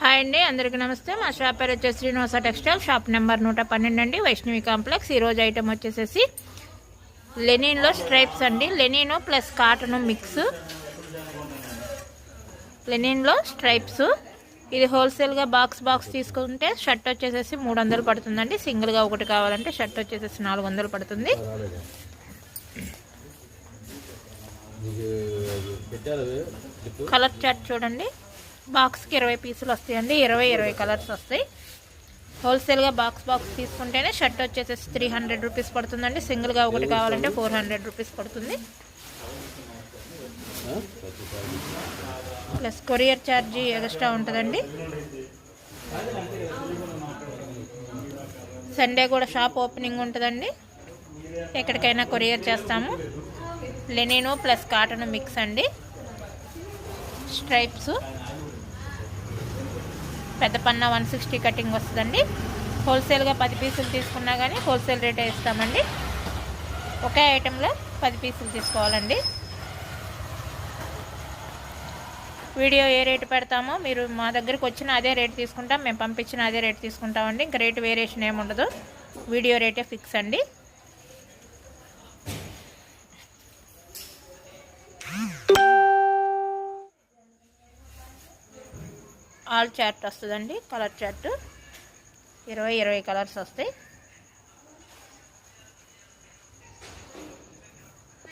Hi అండి, అందరికీ నమస్తే. మా షాప్ పేరు వచ్చేసి శ్రీనివాస టెక్స్టైల్, షాప్ నెంబర్ 112 అండి, వైష్ణవి కాంప్లెక్స్. ఈరోజు ఐటమ్ వచ్చేసేసి లెనిన్లో స్ట్రైప్స్ అండి. Linen plus cotton mix. లెనిన్లో స్ట్రైప్స్. ఇది హోల్సేల్గా బాక్స్ తీసుకుంటే షర్ట్ వచ్చేసేసి 300 పడుతుందండి. సింగిల్గా ఒకటి కావాలంటే షర్ట్ వచ్చేసేసి 400 పడుతుంది. కలర్ చార్ట్ చూడండి. బాక్స్కి 20 పీసులు వస్తాయండి. 20 కలర్స్ వస్తాయి. హోల్సేల్గా బాక్స్ తీసుకుంటేనే షర్ట్ వచ్చేసేసి 300 రూపీస్ పడుతుందండి. సింగిల్గా ఒకటి కావాలంటే 400 రూపీస్ పడుతుంది. ప్లస్ కొరియర్ ఛార్జీ ఎక్స్ట్రా ఉంటుందండి. సండే కూడా షాప్ ఓపెనింగ్ ఉంటుందండి. ఎక్కడికైనా కొరియర్ చేస్తాము. లెనిన్ ప్లస్ కాటన్ మిక్స్ అండి. స్ట్రైప్స్ పెద్ద పన్న 160 కటింగ్ వస్తుందండి. హోల్సేల్గా 10 పీసులు తీసుకున్నా కానీ హోల్సేల్ రేటే ఇస్తామండి. ఒకే ఐటెంలో 10 పీసులు తీసుకోవాలండి. వీడియో ఏ రేటు పెడతామో మీరు మా దగ్గరికి వచ్చిన అదే రేటు తీసుకుంటాం, మేము పంపించిన అదే రేటు తీసుకుంటామండి. ఇంకా రేటు వేరియేషన్ ఏముండదు. వీడియో రేటే ఫిక్స్ అండి. ఆల్ చార్ట్ వస్తుందండి. కలర్ చార్ట్ 20 కలర్స్ వస్తాయి.